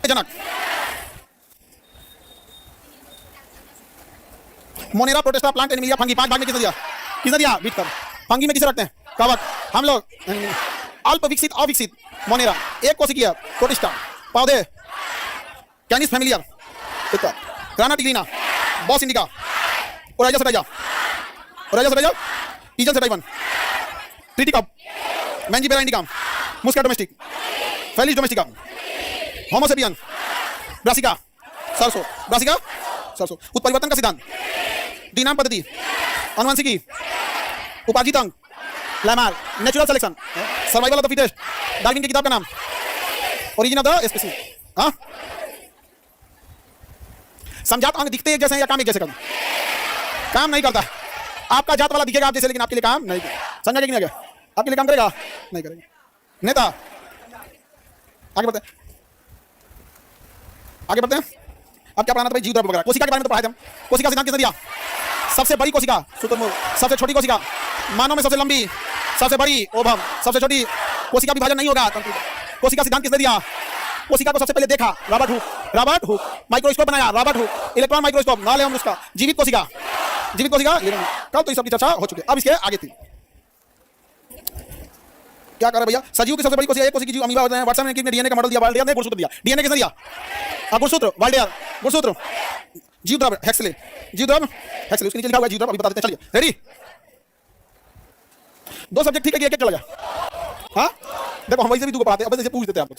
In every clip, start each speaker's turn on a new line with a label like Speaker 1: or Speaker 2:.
Speaker 1: उत्तेजनक। Monera, Protista, plant Animalia, fungi. 5 भाग में किसने दिया? किसने दिया? बीट कर। फंगी में किसे रखते हैं? कवक। हम लोग अल्प विकसित, अविकसित। मोनेरा। एक कोशिकीय प्रोटिस्टा। पौधे कैनिस फैमिलियर, ग्रानाटिग्रीना, Bos indica, Oryza sativa, Oryza sativa, ईजल सटाइवन, ट्रिटिकप, Mangifera indica, Musca domestic, Felis domestica, Homo sapien, Brassica, सरसो, ब्रासिका, सरसो। उत्परिवर्तन का सिद्धांत, डीनाम पद्धति, अनुवंशिकी, उपार्जित अंग, Lamarck, natural selection, survival of the fittest, Darwin की किताब का नाम, ओरिजिन ऑफ द स्पीसीज। हाँ, समझात अंग दिखते एक जैसे हैं या काम एक जैसे करते? काम नहीं करता। आपका जात वाला दिखेगा आप जैसे, लेकिन आपके लिए काम नहीं करेगा। समझा कि नहीं? आगे आपके लिए काम करेगा? नहीं करेगा। नेता, आगे बढ़ते हैं, आगे बढ़ते हैं। अब क्या पढ़ाना था भाई? जीव द्रव्य वगैरह। कोशिका के बारे में तो पढ़ाए थे हम। कोशिका सिद्धांत किसने दिया? सबसे बड़ी कोशिका शुतुरमुर्ग, सबसे छोटी कोशिका मानव में सबसे लंबी, सबसे बड़ी ओभम, सबसे छोटी कोशिका विभाजन नहीं होगा। कोशिका सिद्धांत किसने दिया? कोशिका को सबसे पहले देखा Robert Hooke. Robert Hooke. Microscope बनाया रॉबर्ट हुक। इलेक्ट्रॉन माइक्रोस्कोप ना ले हम उसका। जीवित कोशिका, जीवित कोशिका कल तो इस सब की चर्चा हो चुकी है। अब इसके आगे थी क्या कर रहे भैया? सजीव की सबसे बड़ी कोशिका एक कोशिका जीव अमीबा होते हैं। वाटसन ने डीएनए का मॉडल दिया, वाल्डेयर ने गुणसूत्र दिया। डीएनए किसने दिया? गुणसूत्र, वाल्डेयर, गुणसूत्र। जीव द्रव्य हेक्सले, जीव द्रव्य हेक्सले, उसके नीचे लिखा हुआ है जीव द्रव्य, अभी बता देते हैं। चलिए रेडी? 2 सब्जेक्ट ठीक है कि एक एक चला गया? हाँ देखो, हम वैसे भी 2 को पढ़ाते हैं, अब जैसे पूछ देते हैं आप लोग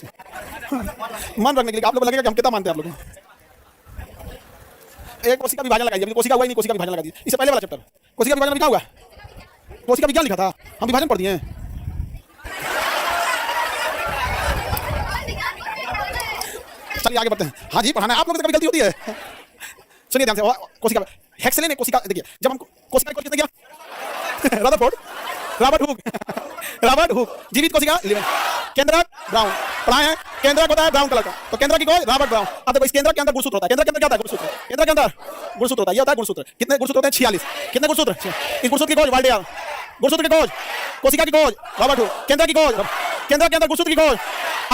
Speaker 1: मन रखने के लिए। आप लोग लगेगा कि हम कितना मानते हैं आप लोग। एक कोशिका विभाजन लगाइए, अभी कोशिका हुआ ही नहीं, कोशिका विभाजन लगा दी। इससे पहले वाला चैप्टर कोशिका विभाजन लिखा हुआ है, कोशिका विज्ञान लिखा था, हम विभाजन पढ़ दिए हैं। चलिए आगे बढ़ते हैं। हाँ जी पढ़ाना है, आप लोगों से कभी गलती होती है। सुनिए ध्यान से, कोशिका हेक्सले ने कोशिका देखिए, जब हम कोशिका को किसने किया? Rutherford, Robert Hooke, Robert Hooke. जीवित कोशिका 11, केंद्रक ब्राउन पढ़ाए हैं। केंद्रक होता है ब्राउन कलर का, तो केंद्रक की खोज रॉबर्ट ब्राउन। अब देखो इस केंद्रक के अंदर गुणसूत्र होता है। केंद्रक के अंदर क्या होता है? गुणसूत्र। केंद्रक के अंदर गुणसूत्र होता है, ये होता है गुणसूत्र। कितने गुणसूत्र होते हैं? 46। कितने गुणसूत्र? इस गुणसूत्र की खोज वाल्डेयर, गुणसूत्र की खोज, कोशिका की खोज रॉबर्ट हुक, केंद्र की खोज, केंद्र के अंदर गुणसूत्र की खोज,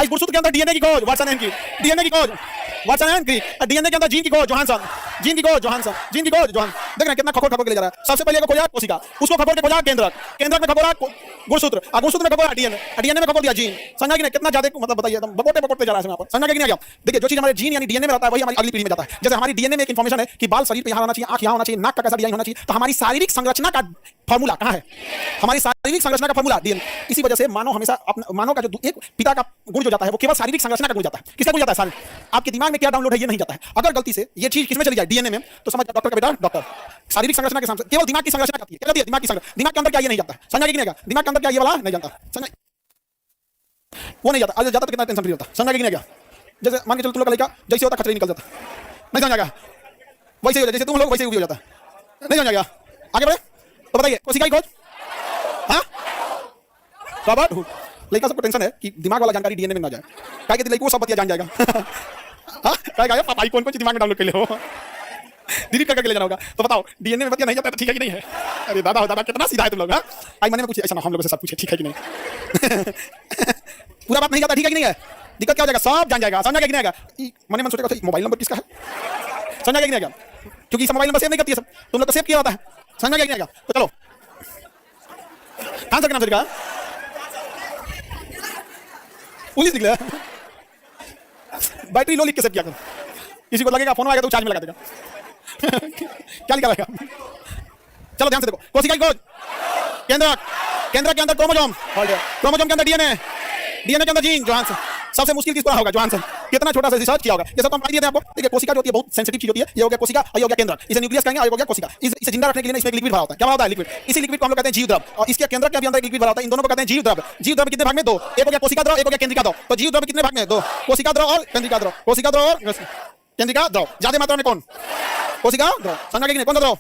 Speaker 1: इस गुणसूत्र के अंदर डीएनए की खोज वाटसन एंड क्रिक, डीएनए की खोज वाटसन एंड क्रिक, डीएनए के अंदर जीन की खोज जोहानसन, जीन की खोज जोहानसन, जीन की खोज जोहान। देख रहे हैं कितना खगोल खगोल के ले जा रहा है। सबसे पहले को खोजा कोशिका, उसको खगोल के खोजा केंद्रक, केंद्रक में खगोला गुणसूत्र, और गुणसूत्र में खगोला डीएनए, डीएनए में खगोल दिया जीन। समझा कि नहीं? कितना ज्यादा मतलब बताइए, बकोटे बकोटे जा रहा है यहाँ पर। समझा कि नहीं? आ गया? देखिए जो चीज हमारे जीन यानी डीएनए में रहता है वही हमारी अगली पीढ़ी में जाता है। जैसे हमारी डीएनए में एक इन्फॉर्मेशन है कि बाल शरीर पे यहाँ होना चाहिए, आंख यहाँ होना चाहिए, नाक का कैसा डिजाइन होना चाहिए, तो हमारी शारीरिक संरचना का फॉर्मूला कहाँ है? हमारी शारीरिक संरचना का फॉर्मूला डीएनए। इसी वजह से मानव हमेशा मानव का जो एक पिता का गुण जो जाता है वो केवल शारीरिक संरचना का गुण जाता है। किसका गुण जाता है? शारीरिक। आपके दिमाग में क्या डाउनलोड है ये नहीं जाता है। अगर गलती से ये चीज किसमें चली जाए? डीएनए में, तो समझ डॉक्टर का बेटा डॉक्टर। शारीरिक संरचना के सामने केवल दिमाग की संरचना करती है। क्या करती है? दिमाग की संरचना। दिमाग के अंदर क्या ये नहीं जाता। समझा कि नहीं? दिमाग के अंदर क्या ये वाला नहीं जानता। समझा? वो नहीं जाता। अगर जाता तो कितना टेंशन फ्री होता। समझा कि नहीं? जैसे मान के चलो तुम लोग का लड़का जैसे होता खतरे निकल जाता, नहीं समझ आएगा? वैसे ही हो जाता, जैसे तुम लोग वैसे ही हो जाता, नहीं समझ आएगा? आगे बढ़े तो बताइए कोशिका की खोज। हाँ रॉबर्ट हुक। लड़का सबको टेंशन है कि दिमाग वाला जानकारी डीएनए में ना जाए, क्या कहते लड़की वो सब बतिया जान जाएगा। हाँ क्या पापा कौन कौन दिमाग में डाउनलोड कर ले हो, डिलीट करके ले जाना होगा। तो बताओ डीएनए में बतिया नहीं जाता तो ठीक है कि नहीं है? अरे दादा हो दादा कितना सीधा है तुम लोग। हाँ आई मन में पूछे ऐसा ना, हम लोगों से सब पूछे ठीक है कि नहीं। पूरा बात नहीं जाता ठीक है कि नहीं है? दिक्कत क्या हो जाएगा? सब जान जाएगा। समझा कि नहीं? आएगा मन सोचेगा मोबाइल नंबर किसका है? समझा कि नहीं? क्योंकि मोबाइल नंबर सेव नहीं करती है सब, तुम लोग तो सेव किया होता है। समझा कि नहीं? तो चलो आंसर के नाम से लिखा पुलिस निकला। बैटरी लो लिख के सेव किया करो, किसी को लगेगा फोन आएगा तो चार्ज में लगा देगा। क्या लिखा रहेगा? चलो ध्यान से देखो, कोशिका की खोज केंद्र, केंद्र के अंदर क्रोमोसोम, क्रोमोसोम के अंदर डीएनए, डीएनए के अंदर जीन जोहानसन। सबसे मुश्किल किसको होगा? जोहानसन। कितना छोटा सा रिसर्च किया होगा। ये सब तो हम पढ़ा दिए थे आपको। देखिए कोशिका जो होती है बहुत सेंसिटिव चीज होती है। ये हो गया कोशिका, ये हो गया केंद्र, इसे न्यूक्लियस कहेंगे, ये हो गया कोशिका। इसे जिंदा रखने के लिए इसमें एक लिक्विड भरा होता है। क्या होता है? लिक्विड। इसी लिक्विड को हम लोग कहते हैं जीव द्रव्य, और इसके केंद्र के भी अंदर एक लिक्विड भरा होता है। इन दोनों को कहते हैं जीव द्रव्य। जीव द्रव्य कितने भाग में? 2। एक हो गया कोशिका द्रव, एक हो गया केंद्रिका द्रव। तो जीव द्रव्य कितने भाग में? 2। कोशिका द्रव और केंद्रिका द्रव, कोशिका द्रव और केंद्रिका द्रव। ज्यादा मात्रा में कौन? कोशिका द्रव, समझ गए कि नहीं? कौन सा द्रव?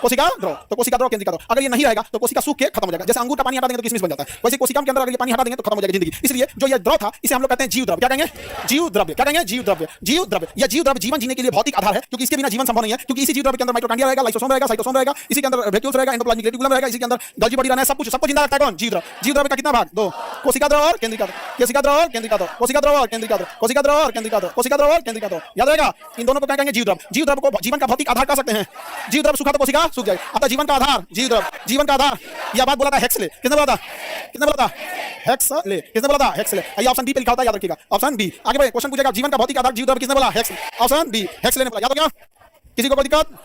Speaker 1: कोशिका द्रव। तो कोशिका द्रव केंद्रीय द्रव। अगर ये नहीं रहेगा तो कोशिका सूख के खत्म हो जाएगा। जैसे अंगूर का पानी हटा देंगे तो किशमिश बन जाता है, वैसे कोशिका के अंदर अगर ये पानी हटा देंगे तो खत्म हो जाएगी जिंदगी। इसलिए जो ये द्रव था इसे हम लोग कहते हैं जीव द्रव्य। क्या कहेंगे? जीव द्रव्य। क्या कहेंगे? जीव द्रव्य। जीव द्रव्य या जीव द्रव्य जीवन जीने के लिए भौतिक आधार है, क्योंकि इसके बिना जीवन संभव नहीं है। क्योंकि इसी जीव द्रव्य के अंदर माइटोकॉन्ड्रिया रहेगा, लाइसोसोम रहेगा, साइटोसोम रहेगा, इसी के अंदर वैक्यूल्स रहेगा, एंडोप्लाज्मिक रेटिकुलम रहेगा, इसी के अंदर गोल्गी बॉडी रहना है, सब कुछ जिंदा रखता है कौन? जीव द्रव्य। जीव द्रव्य का कितना भाग? दो। कोशिका द्रव और केंद्रिका द्रव। कोशिका द्रव और केंद्रिका द्रव। कोशिका द्रव और केंद्रिका द्रव। कोशिका द्रव और केंद्रिका द्रव। कोशिका द्रव और केंद्रिका द्रव। याद रहेगा? इन दोनों को क्या कहेंगे? जीव द्रव्य। जीव द्रव्य को जीवन का भौतिक आधार कह सकते हैं। जीव द्रव्य सूखा तो कोशिका सूख जाएगी। अतः जीवन का आधार जीव द्रव्य। जीवन का आधार यह बात बोला था हेक्सले। किसने बोला था? किसने बोला था? हेक्सले। किसने बोला था? हेक्सले। ये ऑप्शन बी पे लिखा होता है, याद रखिएगा। Option B. आगे बढ़े, क्वेश्चन पूछेगा जीवन का भौतिक आधार जीव द्रव्य, किसने बोला? हेक्सले। ऑप्शन बी, हेक्सले ने बोला। याद हो गया? किसी को कोई दिक्कत?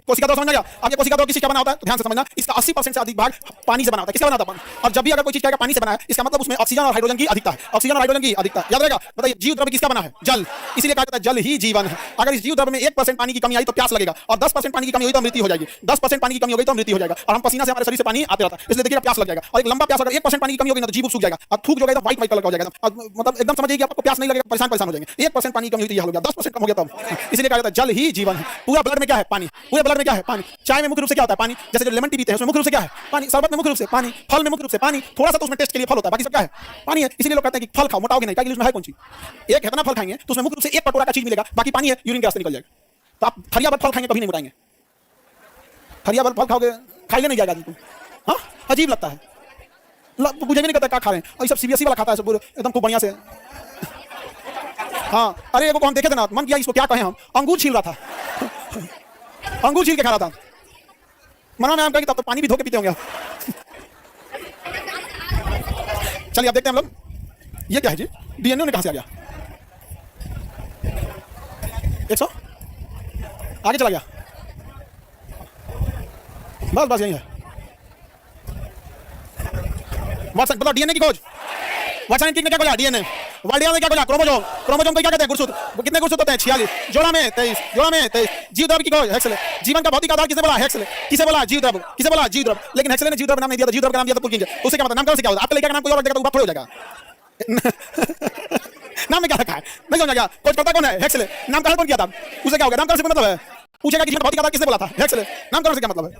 Speaker 1: कोशिका द्रव समझ गया? अब ये कोशिका द्रव किससे क्या बना होता है तो ध्यान से समझना। इसका 80% से अधिक भाग पानी से बना होता है। किससे बना होता है? और जब भी अगर कोई चीज कहेगा पानी से बना है, इसका मतलब उसमें ऑक्सीजन और हाइड्रोजन की अधिकता है। ऑक्सीजन और हाइड्रोजन की अधिकता। याद रहेगा? बताइए जीव द्रव्य किसका बना है? जल। इसीलिए कहा जाता है जल ही जीवन है। अगर इस जीव द्रव्य में 1% पानी की कमी आई तो प्यास लगेगा, और 10% पानी की कमी हुई तो मृत्यु हो जाएगी। 10% पानी की कमी हो गई तो मृत्यु हो जाएगा, और हम पसीना से हमारे शरीर से पानी आते रहता है, इसलिए देखिए प्यास लग जाएगा। और एक लंबा प्यास, अगर 1% पानी की कमी होगी ना तो जीव सूख जाएगा, और थूक जो गया तो व्हाइट व्हाइट कलर का हो जाएगा। मतलब एकदम समझिए कि आपको प्यास नहीं लगेगा, परेशान हो जाएंगे। 1% पानी की कमी हुई तो यह हो गया, 10% कम हो गया तब। इसलिए कहा जाता है जल ही जीवन है। पूरा ब्लड में क्या है? पानी। पूरे ब्लड में क्या है? पानी। चाय में मुख्य रूप से क्या होता है? पानी। जैसे जो लेमन टी पीते हैं उसमें मुख्य रूप से क्या है? पानी। शरबत में मुख्य रूप से पानी। फल में मुख्य रूप से पानी। थोड़ा सा तो उसमें टेस्ट के लिए फल होता है, बाकी सब क्या है? पानी है। इसीलिए लोग कहते हैं कि फल खाओ, मोटाओगे नहीं, क्योंकि उसमें है कौन सी? एक इतना फल खाएंगे तो उसमें मुख्य रूप से एक कटोरा का चीज मिलेगा, बाकी पानी है, यूरिन के रास्ते निकल जाएगा। तो आप फरिया भर फल खाएंगे कभी नहीं मोटाएंगे। फरिया भर फल खाओगे खाइले नहीं जाएगा तुमको। हाँ, अजीब लगता है, बुझे भी नहीं करता क्या खा रहे हैं। और ये सब सीबीएसई वाला खाता है सब एकदम खूब बढ़िया से। हाँ, अरे एगो को हम देखे थे ना, मन किया इसको क्या कहें हम, अंगूर छील रहा था। अंगूर छील के खा रहा था। मना में हम कहेंगे तब तो पानी भी धो के पीते होंगे। चलिए अब देखते हैं हम लोग, ये क्या है जी? डीएनए ने कहां से आ गया? 100 आगे चला गया। बस यही है। वाटसन बताओ डीएनए की खोज। वाटसन ने क्या खोजा? डीएनए। वाल्डिया ने क्या खोजा? क्रोमोसोम। क्रोमोसोम को क्या कहते हैं? गुणसूत्र। कितने गुणसूत्र होते हैं? 46। जोड़ा में 23। जोड़ा में 23। जीव द्रव्य की खोज हेक्सले। जीवन का भौतिक आधार किसे बोला? हेक्सले। किसे बोला? जीव द्रव्य। किसे बोला? जीव द्रव्य। लेकिन हेक्सले ने जीव द्रव्य नाम नहीं दिया था, जीव द्रव्य का नाम दिया था पुरकिंज। उससे क्या मतलब? नामकरण से क्या होता है? आपका लेकर नाम कोई और रख देगा तो बात थोड़ी हो जाएगा। नाम में क्या रखा है? नहीं समझा क्या? खोज करता कौन है? हेक्सले। नामकरण कौन किया था? उसे क्या हो गया? नामकरण से मतलब है पूछेगा कि जीवन भौतिक आधार किसने बोला था? हेक्सले। नामकरण से क्या मतलब है?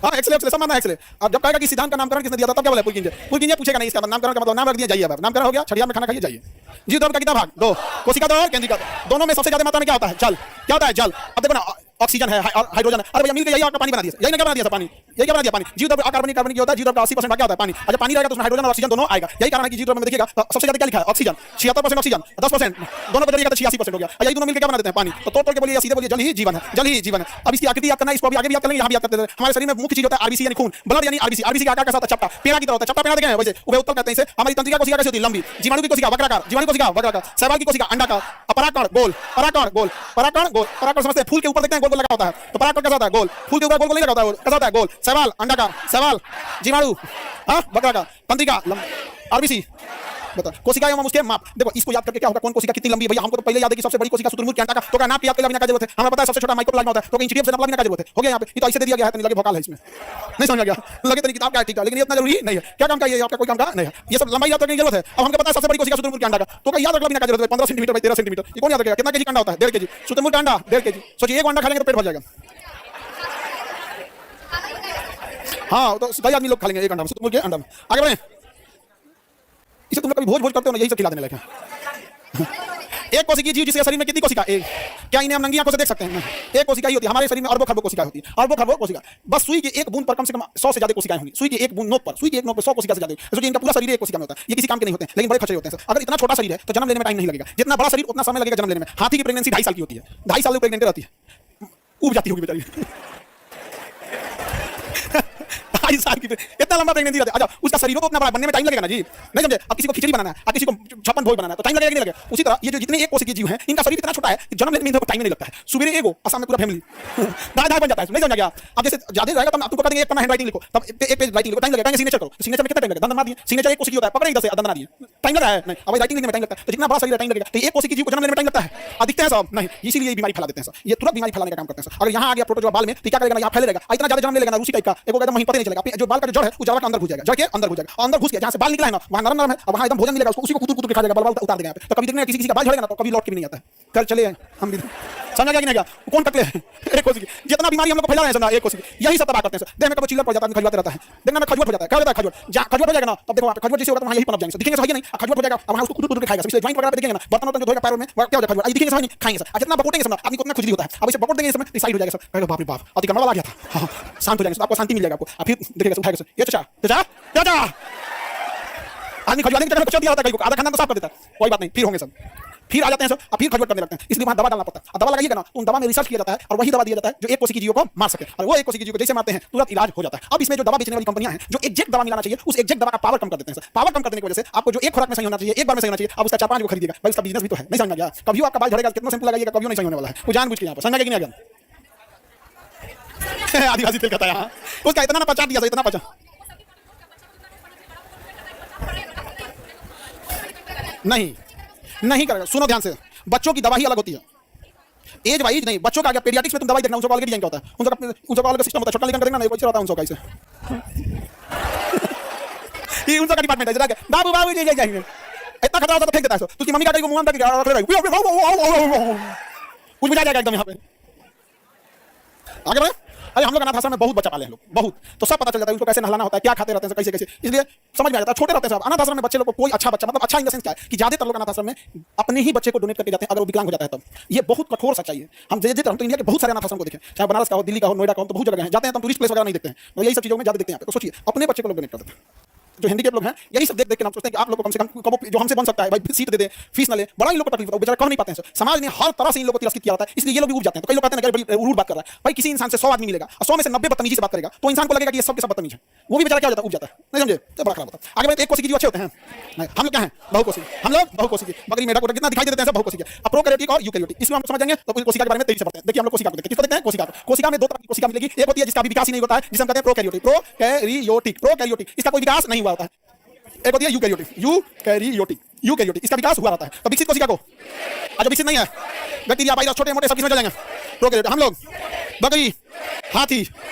Speaker 1: हाँ, एक्सले सब मानना है एक्सले। अब जब कहेगा कि सिद्धांत का नामकरण किसने दिया था तब क्या बोला? पुरकिंज। पुरकिंज पूछेगा नहीं, इसका नामकरण का मतलब नाम रख दिया, जाइए। अब नामकरण हो गया, छठिया में खाना खाइए, जाइए। जीव द्रव्य का कितना भाग? 2। कोशिका द्रव और केंद्रिका द्रव। दोनों में सबसे ज्यादा मात्रा में क्या होता है? जल। क्या होता है? जल। अब देखो ना, ऑक्सीजन है और हाइड्रोजन है। अरे भैया मिलकर यही आपका पानी बना दिया। यही ने क्या बना दिया? पानी। यही क्या बना दिया? पानी। जीव द्रव्य अकार्बनिक कार्बनिक होता है। जीव द्रव्य का 80% भाग क्या होता है? पानी। जब पानी रहेगा तो उसमें हाइड्रोजन और ऑक्सीजन दोनों आएगा। यही कारण है कि जीव द्रव्य में देखिएगा सबसे ज्यादा क्या लिखा है? ऑक्सीजन। 76% ऑक्सीजन, 10% दोनों को देखिएगा तो 86% हो गया। यही दोनों मिलकर क्या बना देते हैं? पानी। तो तोड़ के बोलिए, सीधे बोलिए जल ही जीवन है। जल ही जीवन है। अब इसकी आकृति याद करना, इसको भी आगे भी याद करेंगे, यहां भी याद करते हैं। हमारे शरीर में मुख्य चीज होता है आरबीसी यानी खून, ब्लड यानी आरबीसी। आरबीसी का आकार कैसा होता है? चपटा पेड़ा की तरह होता है। चपटा पेड़ा देखें वैसे उभय उत्तल कहते हैं इसे। हमारी तंत्रिका कोशिका कैसी होती है? लंबी। जीवाणु की कोशिका वक्राकार। जीवाणु कोशिका वक्राकार। शैवाल की कोशिका अंडाकार। पराकण गोल। पराकण गोल। पराकण गोल। पराकण समझते हैं? फूल के ऊपर देखते हैं गोल गोल लगा होता है, तो पराकण कैसा होता है? गोल। फूल के ऊपर गोल गोल नहीं लगा होता है, कैसा होता है? गोल। शैवाल अंडाकार। शैवाल जीवाणु हाँ वक्राकार। तंत्रिका आरबीसी। बता कोशिका एवं उसके माप। देखो इसको याद करके क्या होगा? कौन कोशिका कितनी लंबी है? भैया हमको तो पहले याद है कि सबसे बड़ी कोशिका शुतुरमुर्ग के अंडा का, तो क्या नाप याद करने की जरूरत है? हमें पता है सबसे छोटा माइक्रोप्लाज्मा होता है, तो इंच टेप से नाप लेने की जरूरत है? हो गया यहाँ पे। ये तो ऐसे दे दिया गया है, तो नहीं लगे भोकाल है इसमें, नहीं समझ गया? लगे तो किताब का है ठीक है, लेकिन ये इतना जरूरी नहीं है। क्या काम का ये आपका? कोई काम का नहीं है। ये सब लंबाई याद करने की जरूरत है। अब हमको पता है सबसे बड़ी कोशिका शुतुरमुर्ग के अंडा का, तो याद रखने की जरूरत है 15 सेंटीमीटर बाई 13 सेंटीमीटर। ये कौन याद रखेगा? कितना केजी अंडा होता है? 1.5 केजी। शुतुरमुर्ग का अंडा 1.5 केजी। सोचिए एक अंडा खा लेंगे तो पेट भर जाएगा। हाँ, तो 10 आदमी लोग खा लेंगे एक अंडा में, शुतुरमुर्ग के अंडा में। आगे बढ़े। इसे तुम लोग कभी भोज करते हो ना, यही सब खिला देने लगे। एक कोशिकीय जीव जिसके शरीर में कितनी कोशिका? एक। क्या इन्हें हम नंगी आंखों से देख सकते हैं? एक कोशिका ही होती है। हमारे शरीर में अरबों खरबों कोशिका होती है, अरबों खरबों कोशिका। बस सुई की एक बूंद पर कम से कम 100 से ज्यादा कोशिकाएं होंगी। सुई की एक बूंद नोक पर, सुई की एक नोक पर 100 कोशिका से ज्यादा। सोचिए इनका पूरा शरीर एक कोशिका में होता है। ये किसी काम के नहीं होते हैं, लेकिन बड़े खर्चे होते हैं। अगर इतना छोटा शरीर है तो जन्म लेने में टाइम नहीं लगेगा। जितना बड़ा शरीर उतना समय लगेगा जन्म लेने में। हाथी की प्रेगनेंसी 2.5 साल की होती है। 2.5 साल प्रेगनेंट रहती है, उब जाती होगी बेचारी। 2.5 साल की इतना लंबा प्रेगनेंसी रहता है। अच्छा, उसका शरीर तो उतना बड़ा, बनने में टाइम लगेगा ना जी, नहीं समझे? अब किसी को खिचड़ी बनाना है, अब किसी को छप्पन भोज बनाना है, तो टाइम लगेगा कि नहीं लगेगा? उसी तरह ये जो जितने एक कोशिकीय जीव हैं, इनका शरीर इतना छोटा है कि जन्म लेने में इनको टाइम नहीं लगता है। सुबह एगो असम में पूरा फैमिली दादा बन जाता है, नहीं समझा गया? अब जैसे ज्यादा रहेगा तो आपको कहेंगे एक पन्ना हैंडराइटिंग लिखो, तब एक पेज राइटिंग लिखो, टाइम लगेगा। सिग्नेचर करो, सिग्नेचर में कितना टाइम लगेगा? दंड मार दिए, सिग्नेचर एक कोशिकीय होता है, पकड़े इधर से दंड बना दिए, टाइम लगा है? नहीं। अब राइटिंग लिखने में टाइम लगता है, तो जितना बड़ा शरीर टाइम लगेगा। तो एक कोशिकीय जीव को जन्म लेने में टाइम लगता है, अधिकते हैं सब नहीं, इसीलिए ये बीमारी फैला देते हैं सब। ये तुरंत बीमारी फैलाने का काम करते हैं सब। अगर यहाँ आ गया प्रोटोजोआ बाल में, तो क्या करेगा? यहाँ फैल रहेगा, इतना ज्यादा जन्म ले लेगा ना, उसी टाइप का एक एकदम वहीं पता नहीं चलेगा। जो बाल का जड़ है वो जड़ के अंदर घुस जाएगा, जड़ के अंदर घुस जाएगा, अंदर घुस गया, जहाँ से बाल निकला है ना वहाँ नरम नरम है, अब वहाँ एकदम भोजन मिलेगा उसको, उसी को कुतुर कुतुर के खा जाएगा, बाल उतार देगा। तो कभी देखने किसी का बाल झड़ेगा ना तो कभी लौट के भी नहीं आता है। कल चले हम भी समझा गया कि नहीं गया? कौन टकले हैं? एक कोशिका, जितना बीमारी हम लोग को फैला रहे हैं समझा, एक कोशिका यही सब तबाह करते हैं। देह में कभी चिल्लर पड़ जाता है, खजूर रहता है, देखना में खजूर हो जाता है, क्या होता है खजूर, खजूर हो जाएगा ना, तब देखो खजूर जैसे होगा तो वहाँ यही पनप जाएंगे, दिखेंगे सही नहीं, खजूर हो जाएगा, अब वहाँ उसको कुट कुट खाएगा, इसलिए जॉइंट वगैरह पे देखेंगे ना, बर्तन वर्तन जो धोएगा पैरों में क्या हो जाएगा खजूर, दिखेंगे सही नहीं, खाएंगे सर, जितना बकोटेंगे समझा, आदमी को उतना खुजली होता है, अब इसे बकोट देंगे इस समय साइड हो जाएगा सर, कहेगा बाप रे बाप अति करने वाला आ गया था, हाँ शांत हो जाएगा, आपको शांति मिल जाएगा आपको, फिर देखिएगा उठाएगा सर, ये चाचा चाचा चाचा, आदमी खजूर के चक्कर में कुछ दिया होता है, कहीं को आधा खाना तो साफ कर देता है, कोई बात नहीं, फिर होंगे सब, फिर आ जाते हैं सर, अब फिर खजूर करने लगते हैं, इसलिए वहाँ दवा डालना पड़ता है, दवा लगाइएगा ना तो उन दवा में रिसर्च किया जाता है और वही दवा दिया जाता है जो एक कोशिका जीव को मार सके, और वो एक कोशिका जीव को जैसे मारते हैं तुरंत इलाज हो जाता है। अब इसमें जो दवा बेचने वाली कंपनियां हैं जो एग्जैक्ट दवा मिलाना चाहिए उस एग्जैक्ट दवा का पावर कम कर देते हैं सर, पावर कम कर देने की वजह से आपको जो एक खुराक में सही होना चाहिए, एक बार में सही होना चाहिए, अब उसका 4-5 को खरीदिएगा, भाई उसका बिजनेस भी तो है, नहीं समझ में गया, कभी आपका बाल झड़ेगा, कितना शैम्पू लगाइएगा, कभी नहीं सही होने वाला है, वो जानबूझ के यहाँ पर समझ गया कि नहीं गया? आदिवासी तेल कहता है यहाँ, उसका इतना ना पचा दिया सर, इतना पचा नहीं नहीं करेगा। सुनो ध्यान से, बच्चों की दवा ही अलग होती है, एज वाइज नहीं, बच्चों का क्या पेडियाट्रिक्स में तुम दवाई देखना, उनका ऑलरेडी क्या होता है, उनका अलग सिस्टम होता है, छोटा लेकर देखना नहीं कोई होता है उनका कैसे ये उनका डिपार्टमेंट है, जरा बाबू बाबू जी जाएंगे, इतना खतरा होता तो फेंक देता है, तो उसकी मम्मी का मुंह में कुछ भी जाएगा एकदम यहाँ पे आगे बढ़े। अरे हम लोग अनाथ आश्रम में बहुत बच्चा पाले हैं लोग, बहुत, तो सब पता चल जाता है उनको कैसे नहलाना होता है, क्या खाते रहते हैं कैसे कैसे, इसलिए समझ में आ जाता है। छोटे रहते हैं सब अनाथ आश्रम में बच्चे लोग को कोई अच्छा बच्चा, मतलब अच्छा इन द सेंस क्या है कि ज्यादातर लोग अनाथ आश्रम में अपने ही बच्चे को डोनेट करके जाते हैं अगर वो विकलांग हो जाता है तब। ये बहुत कठोर सच्चाई है। हम हम तो इंडिया के बहुत सारे अनाथ आश्रम को देखें, चाहे बनारस का हो, दिल्ली का हो, नोएडा का हो, तो बहुत जगह हैं, जाते हैं तो टूरिस्ट प्लेस वगैरह नहीं देखते हैं, तो यही सब चीजों में ज्यादा देखते हैं। तो सोचिए अपने बच्चे को लोग डोनेट कर देते हैं, जो हिंदी के लोग हैं यही सब देख देख के हम सोचते हैं कि आप लोग को कम से कम जो हमसे बन सकता है भाई सीट दे दे, फीस ना ले, बड़ा इन लोग को तकलीफ होता है, बेचारा कह नहीं पाते हैं सर, समाज ने हर तरह से इन लोगों को तिरस्कृत किया होता है, इसलिए ये लोग भी उठ जाते हैं। तो कई लोग कहते हैं कि बड़ी रूड बात कर रहा है, भाई किसी इंसान से 100 आदमी मिलेगा और 100 में से 90 बदतमीजी से बात करेगा तो इंसान को लगेगा कि ये सब के सब बदतमीज है, वो भी बेचारा क्या हो जाता है, उठ जाता है, नहीं समझे, तो बड़ा खराब होता है। आगे बढ़ते, एक कोशिका जीव अच्छे होते हैं, हम लोग क्या हैं बहुकोशिकी, हम लोग बहुकोशिकी, बकरी मेढक कितना दिखाई देते हैं सब बहुकोशिकी, अब प्रोकैरियोटिक और यूकैरियोटिक, इसमें हम समझ जाएंगे तो कोशिका के बारे में तेजी से पढ़ते हैं। देखिए हम लोग कोशिका को देखते हैं, किसको देखते हैं, कोशिका को। कोशिका में दो तरह की कोशिका मिलेगी, एक होती है जिसका विकास ही नहीं होता है, जिसे हम कहते हैं प्रोकैरियोटिक, प्रोकैरियोटिक इसका कोई विकास नहीं हुआ होता है, एक होती है यूकैरियोटिक इसका विकास हुआ रहता है। तो विकसित कोशिका को, जो विकसित नहीं है, बैक्टीरिया वायरस छोटे मोटे सब किसमें चल जाएंगे, प्रोकैरियोटिक। हम लोग बकरी, हाथी,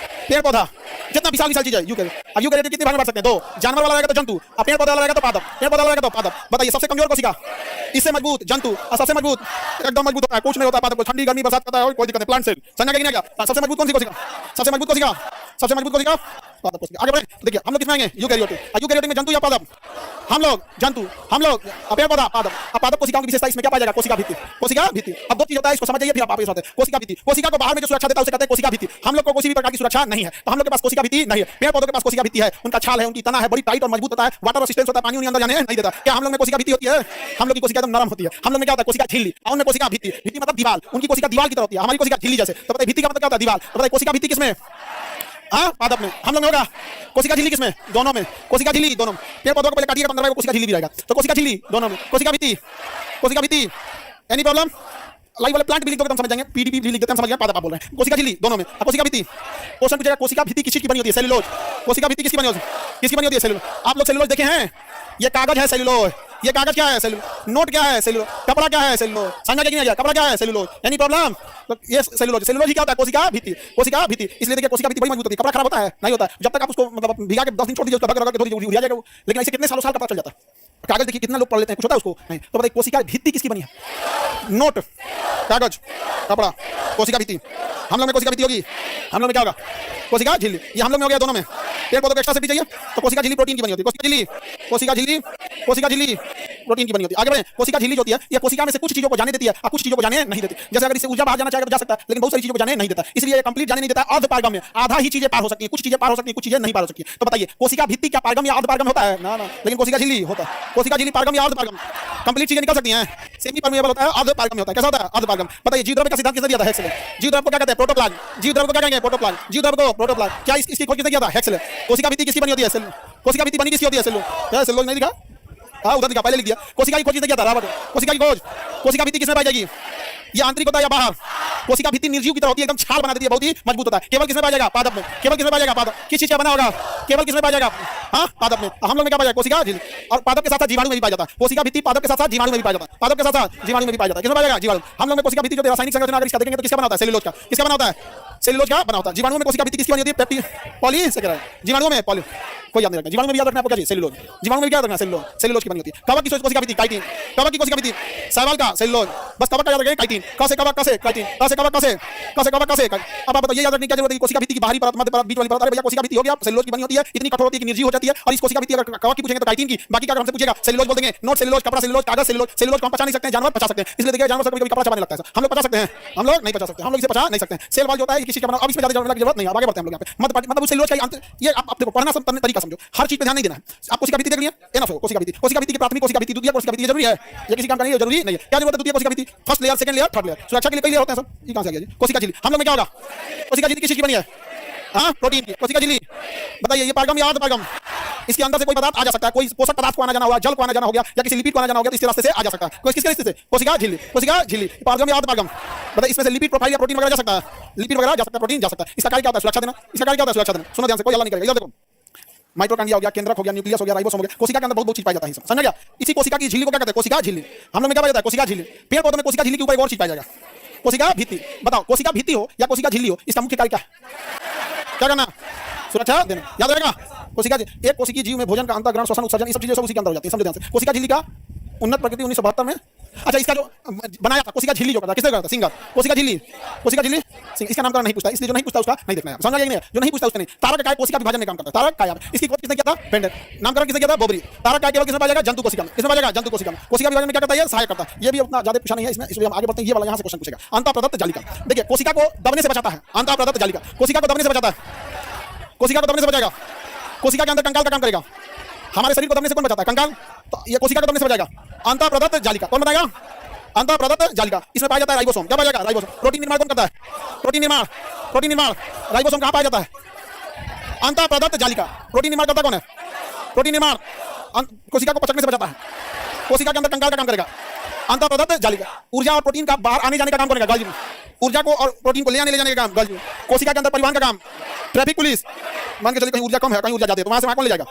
Speaker 1: पेड़ पौधा, जितना विशाल विशाल चीज है यूकैरियोटिक। अब यूकैरियोटिक कितने भाग में बांट सकते हैं, दो, जानवर वाला रहेगा तो जंतु, और पेड़ पौधा वाला रहेगा तो पादप, पेड़ पौधा वाला रहेगा तो पादप। बताइए सबसे कमजोर कोशिका, इससे मजबूत जंतु, और सबसे मजबूत एकदम मजबूत होता है, कुछ नहीं होता है पादप को, ठंडी गर्मी बरसात करता है कोई दिक्कत नहीं, प्लांट सेल। समझा क्या क्या, सबसे मजबूत कौन सी कोशिका, सबसे मजबूत कोशिका, सबसे मजबूत कोशिका पादप कोशिका। आगे बढ़े, देखिए हम लोग किसमें आएंगे, यूकैरियोटिक। यूकैरियोटिक में जंतु या पादप, हम लोग जंतु, हम लोग पेड़ पौधा, पादप। अब पादप कोशिकाओं की विशेषता इसमें क्या पाया जाएगा, कोशिका भित्ति, कोशिका भित्ति। अब दो चीज होता है, इसको समझ जाइए फिर आप वापस आते हैं। कोशिका भित्ति, कोशिका को बाहर में जो सुरक्षा देता है उसे कहते हैं कोशिका भित्ति। हम लोग को किसी भी प्रकार की सुरक्षा नहीं है, तो हम लोग के पास कोशिका भित्ति नहीं है। पेड़ पौधों के पास कोशिका भित्ति है, उनका छाल है, उनकी तना है, बड़ी टाइट और मजबूत होता है, वाटर रेजिस्टेंस होता है, पानी उन्हें अंदर जाने नहीं देता। क्या हम लोग में कोशिका भित्ति होती है, हम लोग की कोशिका एकदम नरम होती है। हम लोग में क्या होता है, कोशिका झिल्ली, और उनमें कोशिका भित्ति। भित्ति मतलब दीवार, उनकी कोशिका दीवार की तरह होती है, हमारी कोशिका झिल्ली जैसे। तो बताइए भित्ति का मतलब क्या होता है, दीवार। तो बताइए कोशिका भित्ति किसमें, हाँ पादप में। हम लोग में होगा कोशिका झिल्ली किसमें, दोनों में, कोशिका झिल्ली दोनों में। पेड़ पौधों को पहले काटिएगा तो अंदर कोशिका झिल्ली भी आएगा, तो कोशिका झिल्ली दोनों में, कोशिका भित्ति, कोशिका भित्ति। एनी प्रॉब्लम, लाइव वाले प्लांट भी लिख दोगे तो हम समझ जाएंगे, पीडीपी भी लिख देते हैं, हम समझ गए, पादप आप बोल रहे हैं। कोशिका झिल्ली दोनों में, अब कोशिका भित्ति। क्वेश्चन पूछेगा कोशिका भित्ति किस चीज की बनी होती है, सेलुलोज। कोशिका भित्ति किसकी बनी होती है, किसकी बनी होती है, सेलुलोज। आप लोग सेलुलोज देखे हैं, ये कागज है सेलुलोज, ये कागज क्या है, सेलुलोज। नोट क्या है, सेलुलोज। कपड़ा क्या है, सेलुलोज। समझा क्या नहीं, कपड़ा क्या है, सेलुलोज। एनी प्रॉब्लम, तो ये सेलुलोज, सेलुलोज ही क्या होता है, कोशिका भित्ति, कोशिका भित्ति। इसलिए देखिए कोशिका भित्ति बड़ी मजबूत होती है, कपड़ा खराब होता है नहीं होता, जब तक आप उसको मतलब भिगा के 10 दिन छोड़ दीजिए, उसका रगड़ के धो दीजिए जाएगा वो, लेकिन ऐसे कितने सालों साल का पता चल जाता है। कागज देखिए कितना लोग पढ़ लेते हैं, कुछ होता है उसको नहीं। तो बताइए कोशिका भित्ति किसकी बनी है, नोट, कागज, कपड़ा, कोशिका भित्ति। हम लोग में कोशिका भित्ति होगी, हम लोग में क्या होगा, कोशिका झिल्ली। ये हम लोग में हो गया दोनों में। पेड़ पौधों को एक्स्ट्रा सेफ्टी चाहिए तो कोशिका झिल्ली प्रोटीन की बनी होती है, कोशिका झिल्ली, कोशिका झिल्ली, कोशिका झिल्ली प्रोटीन की बनी होती है। आगे बढ़े, कोशिका झिल्ली जो होती है ये कोशिका में से कुछ चीजों को जाने देती है और कुछ चीजों को जाने नहीं देती। जैसे अगर इससे ऊर्जा बाहर जाना चाहेगा तो जा सकता है, लेकिन बहुत सारी चीजों को जाने नहीं देता, इसलिए ये कंप्लीट जाने नहीं देता। अर्ध पारगम्य, आधा ही चीजें पार हो सकती है, कुछ चीजें पार हो सकती है, कुछ चीजें नहीं पार हो सकती है। तो बताइए कोशिका भित्ति क्या पारगम्य या अर्ध पारगम्य होता है, ना ना, लेकिन कोशिका झिल्ली होता है। कोशिका झिल्ली पारगम्य या अर्ध पारगम्य, कंप्लीट चीजें निकल सकती हैं, सेमी परमेबल होता है, अर्ध पारगम्य होता है। कैसा होता है, अर्ध पारगम्य। बताइए जीव द्रव्य का सिद्धांत किसने दिया था, हेक्सेल। जीव द्रव्य को क्या कहते हैं, प्रोटोप्लाज्म। जीव द्रव्य को क्या कहेंगे, प्रोटोप्लाज्म। जीव द्रव्य को प्रोटोप्लाज्म। क्या इसकी खोज किसने किया था, हेक्सेल। कोशिका भित्ति किसकी बनी होती है, सेल। कोशिका भित्ति बनी किसकी होती है, सेल। क्या सेल नहीं दिखा, हाँ उधर दिखा, पहले लिख दिया। कोशिका की खोज किसने किया था, रॉबर्ट। कोशिका की खोज, कोशिका भित्ति किसमें पाई जाएगी, ये आंतरिक होता है या बाहर। कोशिका भित्ति निर्जीव की तरह होती है, एकदम छाल बना देती है, बहुत ही मजबूत होता है। केवल किसमें पाया जाएगा, पादप में। केवल किसमें पाया जाएगा, पादप। किस चीज का बना होगा, केवल किसमें पाया जाएगा, हाँ पादप में। हम लोग में क्या पाया जाएगा, कोशिका झिल्ली। और पादप के साथ साथ जीवाणु में भी पाया जाता है। कोशिका भित्ति पादप के साथ साथ जीवाणु में भी पाया जाता है, पादप के साथ साथ जीवाणु में भी पाया जाता है। किसमें पाया जाएगा, जीवाणु। हम लोग में कोशिका भित्ति जो रासायनिक संरचना अगर इसका देखेंगे तो किसका बना होता है, सेलुलोज का। किसका बना होता है, सेलुलोज का बना होता है। जीवाणुओं में कोशिका भित्ति किसकी बनी होती है? पेप्टी पॉलीसेकेराइड। जीवाणुओं में पॉली कोई याद नहीं रखना, जीवाणु में भी याद रखना आपको क्या चाहिए? सेलुलोज। जीवाणु में क्या रखना? सेलुलोज। सेलुलोज की बनी होती है। कवक की कोशिका भित्ति काइटिन। कवक की कोशिका भित्ति शैवाल का सेलुलोज। बस कवक का याद रखें काइटिन। क से कवक, क से काइटिन, क से कवक, क से कवक, क से। अब आप बताइए याद रखने की क्या जरूरत है? कोशिका भित्ति की बाहरी परत, मध्य परत, बीच वाली परत। अरे भैया कोशिका भित्ति हो गया, सेलुलोज की बनी होती है, इतनी कठोर होती है कि निर्जीव हो जाती है। और इस कोशिका भित्ति अगर कवक की पूछेंगे तो काइटिन की, बाकी का हमसे पूछेगा सेलुलोज बोल देंगे। नोट सेलुलोज, कपड़ा सेलुलोज, कागज सेलुलोज। सेलुलोज को हम पचा नहीं सकते हैं, जानवर पचा सकते हैं। इसलिए देखिए जानवर से कभी कपड़ा चबाने लगता है, हम लोग पचा सकते हैं, हम लोग नहीं पचा सकते, हम लोग इसे पचा नहीं सकते। सेल वाल जो होता है किसी का बना, अब इसमें ज्यादा जानने की जरूरत नहीं है। अब आगे बढ़ते हैं हम लोग यहाँ पे। मतलब सेलुलोज का ये आप देखो पढ़ना सब तरीका समझो, हर चीज पे ध्यान नहीं देना है। आप कोशिका भित्ति देख लिया, एनफ हो। कोशिका भित्ति, कोशिका भित्ति की प्राथमिक कोशिका भित्ति, द्वितीय कोशिका भित्ति, ये जरूरी है? ये किसी काम का नहीं है, जरूरी नहीं है। क्या जरूरत है द्वितीय कोशिका भित्ति? First layer, second layer, third layer. सुरक्षा के लिए कई लेयर होते हैं सब। ये कहां से आ गया जी? कोशिका झिल्ली। हम लोग में क्या होगा? कोशिका झिल्ली किस चीज की बनी है? हाँ, प्रोटीन की। कोशिका झिल्ली बताइए, ये पारगम या अर्धपारगम? इसके अंदर से कोई पदार्थ आ जा सकता है, कोई पोषक पदार्थ को आना जाना होगा, जल को आना जाना हो गया, या किसी लिपिड को आना जाना हो गया, तो इस रास्ते से आ जा सकता है। कोई किसके रास्ते से? कोशिका झिल्ली। कोशिका झिल्ली, पारगम या अर्धपारगम? बताइए इसमें से लिपिड प्रोफाइल या प्रोटीन वगैरह जा सकता है? लिपिड वगैरह जा सकता है, प्रोटीन जा सकता है। इसका कार्य क्या होता है? सुरक्षा देना। इसका कार्य क्या होता है? सुरक्षा देना। सुनो ध्यान से, कोई हल्ला नहीं करेगा। इधर देखो, माइटोकॉन्ड्रिया हो गया, केंद्रक हो गया, न्यूक्लियस हो गया, राइबोसोम हो गया। कोशिका के अंदर बहुत चीज पाई जाता है, समझ गया? इसी कोशिका की झिल्ली को क्या कहते हैं? कोशिका झिल्ली। हम लोग में क्या पाया जाता है? कोशिका झिल्ली। पेड़ पौधों में कोशिका झिल्ली के ऊपर एक और चीज पाया जाएगा, कोशिका भित्ति। बताओ, कोशिका भित्ति हो या कोशिका झिल्ली हो, इसका मुख्य कार्य क्या है? क्या करना? सुरक्षा देना। याद रहेगा? कोशिका एक कोशिकीय जीव में भोजन का अंतःग्रहण, श्वसन, उत्सर्जन, ये सब चीजें सब उसी के अंदर हो जाती है। समझ ध्यान से। कोशिका झिल्ली का उन्नत प्रकृति 1972 में, अच्छा इसका जो बनाया था कोशिका झिल्ली जो करता, किसने करा था? सिंगर। कोशिका झिल्ली, कोशिका झिल्ली सिंह। इसका नामकरण नहीं पूछता, इसलिए जो नहीं पूछता उसका नहीं देखना है। समझ गया? जो नहीं पूछता उसका नहीं। तारक काय कोशिका विभाजन में काम करता है, तारक काय। इसकी खोज किसने किया था? पेंडर। नामकरण किसने किया था? बोबरी। तारक काय केवल किसमें पाया जाएगा? जंतु कोशिका में। किसमें पाया जाएगा? जंतु कोशिका में। कोशिका विभाजन में क्या करता है? ये सहायक करता है। ये भी उतना ज्यादा पूछा नहीं है इसमें, इसलिए हम आगे बढ़ते हैं। ये वाला यहाँ से क्वेश्चन पूछेगा। अंतःप्रदत्त जालिका। देखिए कोशिका को दबने से बचाता है, अंतःप्रदत्त जालिका। कोशिका को दबने से बचाता है, कोशिका को दबने से बचाएगा। कोशिका के अंदर कंकाल का काम करेगा। हमारे शरीर को दबने से कौन बचाता है? कंकाल। तो ये कोशिका को दबने से बचाएगा। अंतःप्रदत्त जालिका कौन बताएगा? अंतःप्रदत्त जालिका। इसमें पाया जाता है राइबोसोम। क्या पाया जाएगा? राइबोसोम। प्रोटीन निर्माण कौन करता है? प्रोटीन निर्माण, प्रोटीन निर्माण राइबोसोम कहाँ पाया जाता है? अंतःप्रदत्त जालिका। प्रोटीन निर्माण करता कौन है? प्रोटीन निर्माण कोशिका को पचकने से बचाता है। कोशिका के अंदर कंकाल का काम करेगा, अंतःप्रदत्त जालिका। ऊर्जा और प्रोटीन का बाहर आने जाने का काम करेगा गॉल्गी में। ऊर्जा को और प्रोटीन को ले आने ले जाने का काम गॉल्गी में। कोशिका के अंदर परिवहन का काम ट्रैफिक पुलिस। मान के चलिए कहीं ऊर्जा कम है, कहीं ऊर्जा ज्यादा है, तो वहां से वहां कौन ले जाएगा?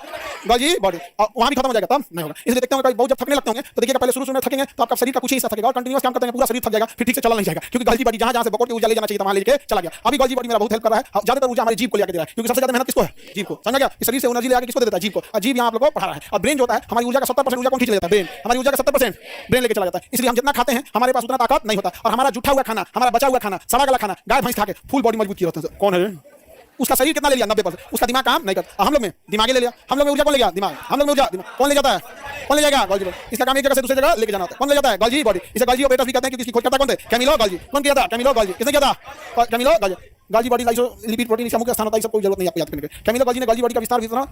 Speaker 1: Golgi body. और वहां भी खत्म हो जाएगा, तब नहीं होगा। इसलिए देखते हैं बहुत जब थकने लगते होंगे तो देखिएगा पहले शुरू में थकेंगे तो आपका शरीर का कुछ ही हिस्सा थकेगा और कंटिन्यूअस काम करते हैं पूरा शरीर थक जाएगा, फिर ठीक से चला नहीं जाएगा, क्योंकि गॉल्गी बॉडी जहां जहां से बकोट की ऊर्जा ले जाना चाहिए वहां लेके चला गया। अभी गॉल्गी बॉडी मेरा बहुत हेल्प कर रहा है, ज्यादातर ऊर्जा हमारी जीभ को लेकर दे रहा है, क्योंकि सबसे ज्यादा मेहनत किसको है? जीभ को। समझ गया? इस शरीर से एनर्जी ले आके किसको दे देता है? जीभ को। और जीभ यहां आप लोगों को पढ़ा रहा है। और ब्रेन जो होता है हमारी ऊर्जा का 70% ऊर्जा कौन खींच लेता है? ब्रेन। हमारी ऊर्जा का 70% ब्रेन लेके चला जाता है। इसलिए हम जितना खाते हैं हमारे पास उतना ताकत नहीं होता, और हमारा जुटा हुआ खाना, हमारा बचा हुआ खाना, सड़ा गला खाना, गाय भैंस खा के फुल बॉडी मजबूत किया होता है। कौन है? उसका शरीर कितना ले लिया? 90%। उसका दिमाग काम नहीं करता। हम लोग में दिमाग ले लिया, हम लोग में ऊर्जा कौन ले गया? दिमाग। हम लोग में ऊर्जा दिमाग कौन ले जाता है? कौन ले जाएगा? Golgi body. इसका काम एक जगह से दूसरी जगह लेके जाना होता है। कौन ले जाता है? Golgi body. इसे गॉल्गी ऑपरेटर्स भी कहते हैं, क्योंकि इसकी खोज करता कौन थे? Camillo Golgi. कौन किया था? Camillo Golgi. किसने किया था? Camillo Golgi. गॉल्गी बॉडी लाइसो लिपिड प्रोटीन इसका मुख्य स्थान होता है, सब कोई जरूरत नहीं आपको याद करने की। कैमिलो गॉल्गी ने गॉल्गी बॉडी का विस्तार वितरण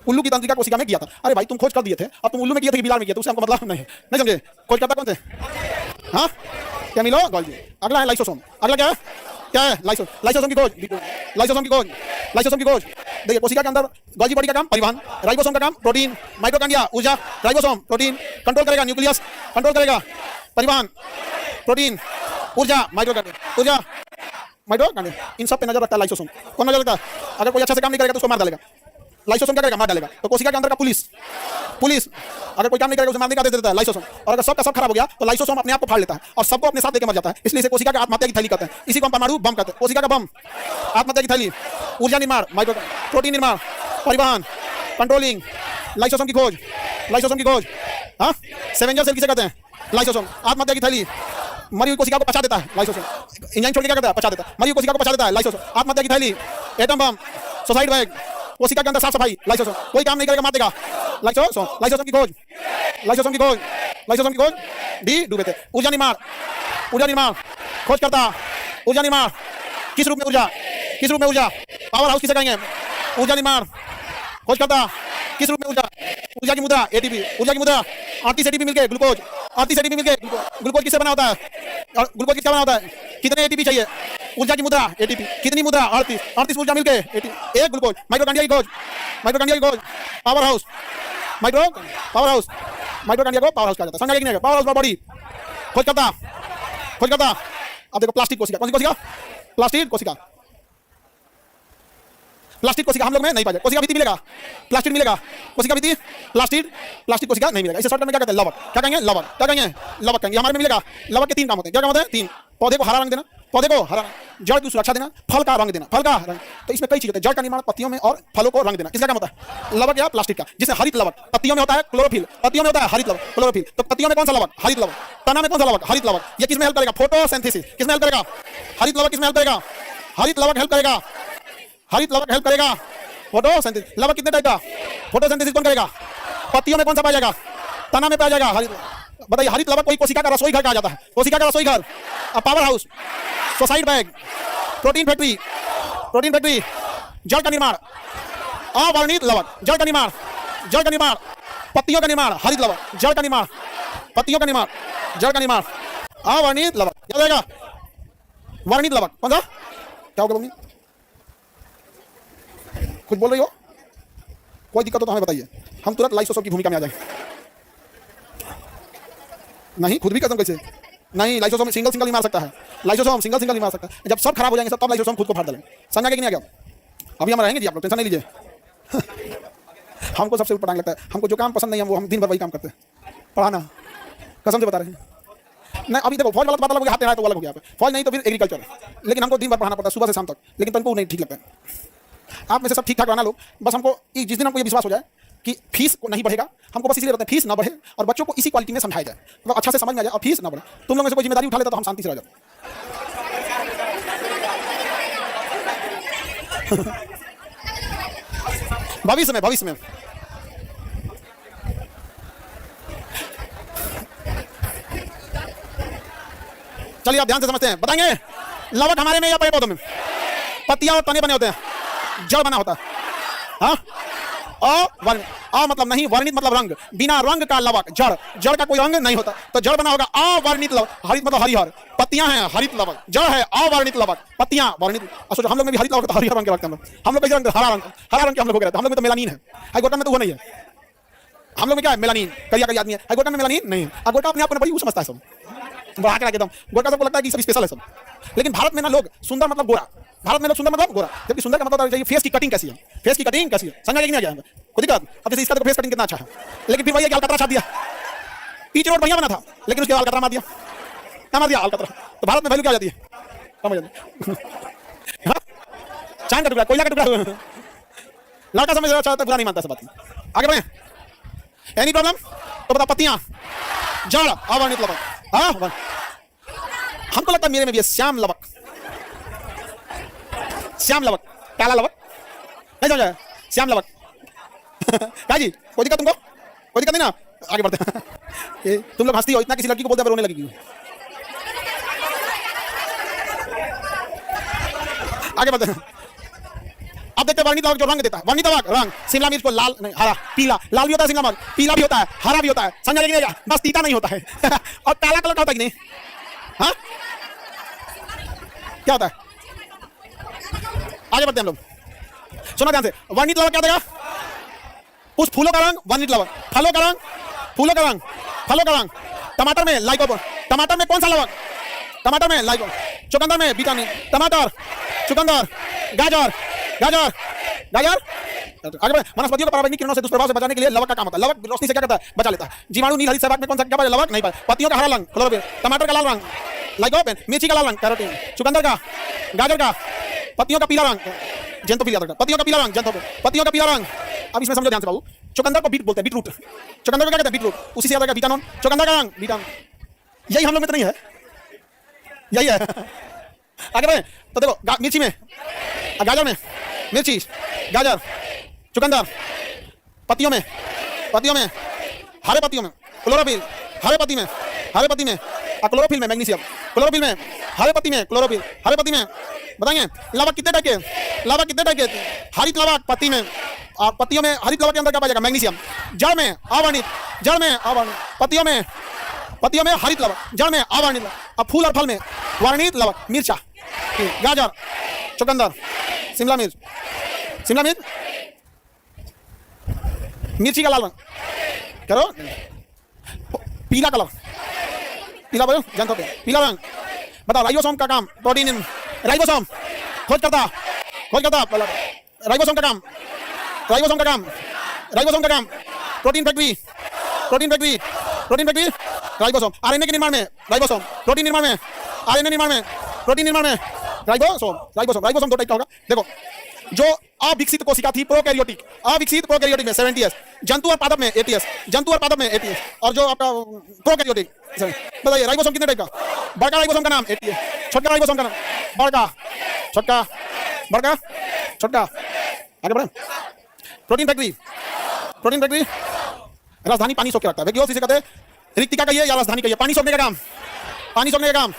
Speaker 1: उल्लू की तंत्रिका कोशिका में किया था। अरे भाई तुम खोज कर दिए थे, अब तुम उल्लू में किए थे कि बिलार में किए थे, उससे हमको मतलब नहीं समझे? खोज करता कौन थे? हाँ, कैमिलो गॉल्गी। अगला है लाइसोसोम। अगला क्या है? क्या है? लाइसोसोम की खोज। लाइसोसोम की खोज, लाइसोसोम की खोज। देखिए कोशिका के अंदर गॉल्गी बॉडी का काम परिवहन, राइबोसोम का काम प्रोटीन, माइटोकॉन्ड्रिया ऊर्जा, राइबोसोम प्रोटीन कंट्रोल करेगा, न्यूक्लियस कंट्रोल करेगा, परिवहन प्रोटीन, ऊर्जा माइटोकॉन्ड्रिया, ऊर्जा माइटोकॉन्ड्रिया, इन सब पे नजर रखता है लाइसोसोम। कौन नजर रखता है? अगर कोई अच्छा से काम नहीं करेगा तो उसको मार डालेगा। लाइसोसोम क्या करेगा? मार डालेगा। तो कोशिका के अंदर का पुलिस अगर कोई काम नहीं करेगा उसे मारने का आदेश देता है लाइसोसोम। और अगर सब का सब खराब हो गया तो लाइसोसोम अपने आप को फाड़ लेता है और सबको अपने साथ लेकर मर जाता है। इसलिए इसे कोशिका की आत्महत्या की थैली कहते हैं। इसी को हम परमाणु बम कहते हैं। कोशिका का बम, आत्महत्या की थैली, ऊर्जा निर्माण, माइक्रो प्रोटीन निर्माण, परिवहन, कंट्रोलिंग, लाइसोसोम की खोज, लाइसोसोम की खोज। हाँ, सेवेंजर सेल किसे कहते हैं? लाइसोसोम। आत्महत्या की थैली, मरी हुई कोशिका को पचा देता है लाइसोसोम। इंजाइम छोड़ के क्या करता है? पचा देता है। मरी हुई कोशिका को पचा देता है लाइसोसोम। आत्महत्या की थैली, एटम बम, सुसाइड बैग, कोशिका के अंदर साफ सफाई, लाइसोसोम। कोई काम नहीं करेगा मार देगा, लाइसोसोम। लाइसोसोम की खोज, लाइसोसोम की खोज, लाइसोसोम की खोज। डी डूबे थे। ऊर्जा निर्माण, ऊर्जा निर्माण खोज करता, ऊर्जा निर्माण किस रूप में? ऊर्जा, किस रूप में? ऊर्जा पावर हाउस किसे कहेंगे? ऊर्जा निर्माण खोज करता किस रूप में? ऊर्जा, ऊर्जा की मुद्रा एटीपी, ऊर्जा की मुद्रा 38 एटीपी मिलके ग्लूकोज, 38 एटीपी मिलके ग्लूकोज किससे बना होता है? और ग्लूकोज किससे बना होता है? कितने एटीपी चाहिए? ऊर्जा की मुद्रा एटीपी, कितनी मुद्रा? 38 ऊर्जा मिलके एक ग्लूकोज। माइटोकॉन्ड्रिया की खोज, माइटोकॉन्ड्रिया की खोज, power house, micro power house, mitochondria को पावर हाउस कहा जाता है। समझ गए? पावर हाउस बॉडी खोज करता, खोज करता। अब देखो प्लास्टिक कोशिका, कौन सी कोशिका? प्लास्टिक कोशिका। प्लास्टिक कोशिका हम लोग में नहीं पाया। कोशिका भित्ति मिलेगा, प्लास्टिक मिलेगा। कोशिका भित्ति, प्लास्टिक, प्लास्टिक कोशिका नहीं मिलेगा। इसे शॉर्टकट में क्या कहते हैं? लवक। क्या कहेंगे? लवक। क्या कहेंगे? लवक कहेंगे। हमारे में मिलेगा। लवक के 3 काम होते हैं। क्या काम होते हैं? 3। पौधे को हरा रंग देना, पौधे को हरा जड़ की सुरक्षा देना, फल का रंग देना, फल का रंग। तो इसमें कई चीज होते हैं, जड़ का निर्माण, पत्तियों में और फलों को रंग देना। किसका काम होता है? लवक या प्लास्टिक का। जिसे हरित लवक, पत्तियों में होता है क्लोरोफिल, पत्तियों में होता है हरित लवक, क्लोरोफिल। तो पत्तियों में कौन सा लवक? हरित लवक। तना में कौन सा लवक? हरित लवक। ये किसमें हेल्प करेगा? फोटोसिंथेसिस। किसमें हेल्प करेगा? हरित लवक। किसमें हेल्प करेगा? हरित लवक हेल्प करेगा। हरित लवक हेल्प करेगा फोटोसिंथेसिस। लवक कितने टाइप का? फोटोसिंथेसिस कौन करेगा? पत्तियों में कौन सा पाया जाएगा? तना में पाया जाएगा हरित। बताइए, हरित लवक कोई कोशिका का रसोई घर कहा जाता है। कोशिका का रसोई घर, power house, suicide bag, protein factory, protein factory. जड़ का निर्माण, अवर्णित लवक। जड़ का निर्माण, जड़ का निर्माण, पत्तियों का निर्माण, हरित लवक। जड़ का निर्माण, पत्तियों का निर्माण, जड़ का निर्माण, अवर्णित लवक। याद रहेगा? वर्णित लवक कौन सा? क्या होगा मम्मी? कुछ बोल रही हो? कोई दिक्कत हो तो हमें बताइए, हम तुरंत लाइसोसोम की भूमिका में आ जाएंगे। नहीं, खुद भी कसम कैसे? नहीं, लाइसोसोम सिंगल सिंगल नहीं मार सकता है। लाइसोसोम सिंगल सिंगल नहीं मार सकता। जब सब खराब हो जाएंगे सब, तब लाइसोसोम खुद को फाड़ देंगे। समझा कि नहीं? आ गया? अभी हम रहेंगे जी, आप लोग टेंशन नहीं लीजिए। हमको सबसे ऊपर लगता है, हमको जो काम पसंद नहीं है वो हम दिन भर वही काम करते हैं। पढ़ाना, कसम से बता रहे हैं। नहीं अभी देखो, फौज वाला तो बात अलग हो गया, हाथ है तो अलग हो गया। फौज नहीं तो फिर एग्रीकल्चर, लेकिन हमको दिन भर पढ़ाना पड़ता है सुबह से शाम तक। लेकिन तुमको नहीं ठीक लगता है। आप में से सब ठीक ठाक रहना लोग, बस हमको जिस दिन हमको ये विश्वास हो जाए कि फीस को नहीं बढ़ेगा, हमको बस इसलिए रहता है फीस ना बढ़े और बच्चों को इसी क्वालिटी में समझाया जाए, मतलब अच्छा से समझ में आ जाए और फीस ना बढ़े। तुम लोगों में से कोई जिम्मेदारी उठा लेता तो हम शांति से रह जाते। भविष्य में, भविष्य में चलिए आप ध्यान से समझते हैं, बताएंगे। लवक हमारे में या पेड़ पौधों में? पत्तियां और तने बने होते हैं, जड़ बना होता है। हाँ, अ मतलब नहीं, वर्णित मतलब रंग। बिना रंग का लवक जड़, जड़ का कोई रंग नहीं होता, तो जड़ बना होगा अवर्णित लवक। हरित मतलब हरिहर, पत्तियां हैं हरित लवक, जड़ है अवर्णित लवक, पत्तियां वर्णित। सोचो हम लोग में भी हरित लवक तो हरिहर रंग के रखते हैं हम लोग कैसे रंग? हरा रंग, हरा रंग के हम लोग रहते हैं। हम लोग में तो मेलानिन है, हाइगोटा में तो वो नहीं है। हम लोग में क्या है? मेलानिन, करिया करिया आदमी है। हाइगोटा में मेलानिन नहीं है। गोटा अपने आप को बड़ी वो समझता है सब, बढ़ा के एकदम। गोटा सबको लगता है कि सब स्पेशल है सब। लेकिन भारत में ना लोग सुंदर मतलब गोरा, भारत में लोग सुंदर मतलब गोरा, जबकि सुंदर का मतलब चाहिए फेस की कटिंग कैसी है, फेस की कटिंग कैसी है। समझा कि नहीं आ गया? कोई दिक्कत? अब जैसे इसका तो फेस कटिंग कितना अच्छा है, लेकिन फिर वही अलकतरा छाप दिया। पीच रोड बढ़िया बना था, लेकिन उसके अलकतरा मार दिया। क्या मार दिया? अलकतरा। तो भारत में वैल्यू क्या हो जाती है? कम हो जाती है। चांद का टुकड़ा, कोयला का टुकड़ा। लड़का समझ रहा है, बुरा नहीं मानता सब बात। आगे बढ़े, एनी प्रॉब्लम? तो बता, पत्तियां, जड़, अवर्णित लवक। हाँ, हमको लगता है मेरे में भी है श्याम लवक, श्याम लवक, काला लवक। नहीं समझा? श्याम लवक। क्या जी, कोई दिक्कत तुमको? कोई दिक्कत नहीं ना? आगे बढ़ते हैं। तुम लोग हंसती हो, इतना किसी लड़की को बोलते हैं रोने लगेगी। आगे बढ़ते हैं। अब देखते हैं वर्णित लवक जो रंग देता है। वर्णित लवक रंग, शिमला मिर्च को लाल नहीं, हरा, पीला, लाल भी होता है शिमला मिर्च, पीला भी होता है, हरा भी होता है। समझा कि नहीं? बस तीता नहीं होता है। और काला कलर का होता है कि नहीं? हाँ, क्या होता है? आगे बढ़ते हैं हम लोग, सुनो ध्यान से। वर्णित लवक क्या देगा? उस फूलों का रंग वर्णित लवक, फलों का रंग, फूलों का रंग, फलों का रंग। टमाटर में लाइकोपीन, टमाटर में कौन सा लवक? टमाटर में लाइकोपीन, चुकंदर में विटामिन, टमाटर, चुकंदर, गाजर, गाजर, गाजर। आगे बढ़े। वनस्पतियों को पराबैंगनी किरणों से दुष्प्रभाव से बचाने के लिए लवक का काम होता है। लवक रोशनी से क्या करता है? बचा लेता है। जीवाणु नील हरित सहभाग में कौन सा क्या पाया? लवक नहीं पाया। पत्तियों का हरा रंग क्लोरोफिल, टमाटर का लाल रंग लाइकोपीन, मिर्ची का लाल रंग कैरोटीन, चुकंदर का, गाजर का, पत्तियों का पीला रंग जेंथोफिल, पत्तियों का पीला रंग जेंथोफिल, पत्तियों का पीला रंग। अब इसमें समझो ध्यान से बाबू, चुकंदर को बीट बोलते हैं, बीटरूट। चुकंदर को क्या कहते हैं? बीटरूट। उसी से याद आएगा बीटानोन। चुकंदर का रंग बीटानोन। यही हम लोग में तो नहीं है, यही है। आगे बढ़े तो देखो, मिर्ची में, गाजर में, मिर्ची, गाजर, चुकंदर, पत्तियों में, पत्तियों में, हरे पत्तियों में क्लोरोफिल, हरे पत्ती में, हरे पत्ती में क्लोरोफिल में मैग्नीशियम, क्लोरोफिल में, हरे पत्ती में क्लोरोफिल, हरे पत्ती में। बताएंगे लवक कितने टाइप के? लवक कितने टाइप के? हरित लवक पत्ती में, और पत्तियों में हरित लवक के अंदर क्या पाया जाएगा? मैग्नीशियम। जड़ में अवर्णित, जड़ में अवर्णित, पत्तियों में, पत्तियों में हरित लवक, जड़ में अवर्णित लवक, और फूल और फल में वर्णित लवक। मिर्चा, गाजर, चुकंदर, शिमला मिर्च, शिमला मिर्च, मिर्ची का लाल रंग करो, पीला कलर, पीला बोलो जानते हो? पीला रंग। बताओ राइबोसोम का काम, प्रोटीन, राइबोसोम खोज करता, राइबोसोम का काम, राइबोसोम का काम, राइबोसोम का काम, protein factory, protein factory, protein factory, ribosome. RNA के निर्माण में राइबोसोम, प्रोटीन निर्माण में, आरएनए निर्माण में, प्रोटीन निर्माण में, राइबोसोम राइबोसोम राइबोसोम दो टाइप का होगा। देखो, जो अविकसित कोशिका थी प्रोकैरियोटिक, अविकसित प्रोकैरियोटिक में 70 S, जंतु और पादप में 80 S, जंतु और पादप में 80 S, और जो आपका प्रोकैरियोटिक, बताइए राइबोसोम कितने टाइप का? बड़का राइबोसोम का नाम 80 है, छोटा राइबोसोम का नाम बड़का, छोटा, बड़का, छोटा। आगे बढ़े। प्रोटीन फैक्ट्री, प्रोटीन फैक्ट्री राजधानी पानी सोख के रखता है। वैक्यूल इसे कहते हैं। रिक्तिका कहिए या राजधानी कहिए, पानी सोखने का काम, पानी सोखने का काम।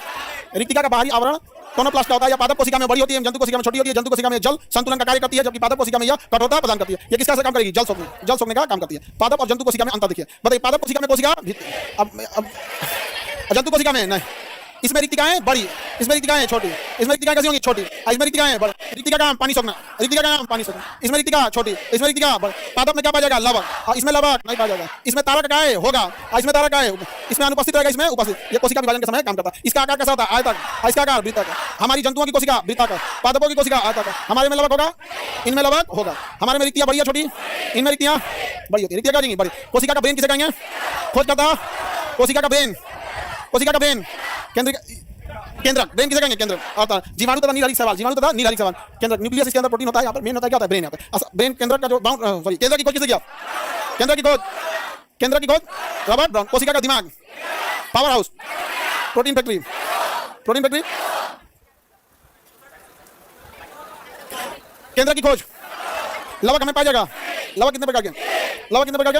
Speaker 1: रिक्तिका का बाहरी आवरण टोनोप्लास्ट का होता है, या पादप कोशिका में बड़ी होती है, जंतु कोशिका में छोटी होती है। जंतु कोशिका में जल संतुलन का कार्य करती है, जबकि पादप कोशिका में यह कठोरता प्रदान करती है। ये किसका काम करेगी? जल सोखने का काम करती है। पादप और जंतु कोशिका में अंतर देखिए। बताइए, पादप कोशिका में कोशिका, अब जंतु कोशिका में नहीं, इसमें रिक्तिकाएं बड़ी, इसमें रिक्तिकाएं छोटी, इसमें रिक्तिकाएं कैसी होंगी? छोटी। इसमें रिक्तिकाएं बड़ी। रिक्तिका का काम पानी सोखना, रिक्तिका का काम पानी सोखना। इसमें रिक्तिका छोटी, इसमें रिक्तिका बड़ी। पादप में क्या पाया जाएगा? लवक, इसमें लवक नहीं पाया जाएगा। इसमें तारक काय होगा, इसमें तारक काय होगा, इसमें अनुपस्थित रहेगा, इसमें उपस्थित। ये कोशिका विभाजन के समय काम करता है। इसका आकार कैसा होता है? आयतक, इसका आकार वृत्ताकार। हमारी जंतुओं की कोशिका वृत्ताकार, पादपों की कोशिका आयताकार। हमारे में लवक होगा, इनमें लवक होगा। हमारे में रिक्तियां बड़ी या छोटी? इनमें रिक्तियां बड़ी होती है। रिक्तियां क्या जाएंगी? बड़ी। कोशिका का ब्रेन किसे कहेंगे? खोज करता कोशिका का ब्रेन, कोशिका का ब्रेन केंद्रक, ब्रेन किसे कहेंगे? केंद्रक। और जीवाणु तथा नीलहरित सवाल, जीवाणु तथा नीलहरित सवाल। केंद्रक, न्यूक्लियस इसके अंदर प्रोटीन होता है, यहाँ पर मेन होता है क्या होता है? ब्रेन। यहाँ पे ब्रेन केंद्रक का जो सॉरी, केंद्र की खोज किसे किया? केंद्र की खोज, केंद्र की खोज रॉबर्ट ब्राउन। कोशिका का दिमाग, power house, protein factory, protein factory. केंद्र की खोज, लवक हमें पाया जाएगा। लवक कितने प्रकार के? लवक कितने प्रकार के?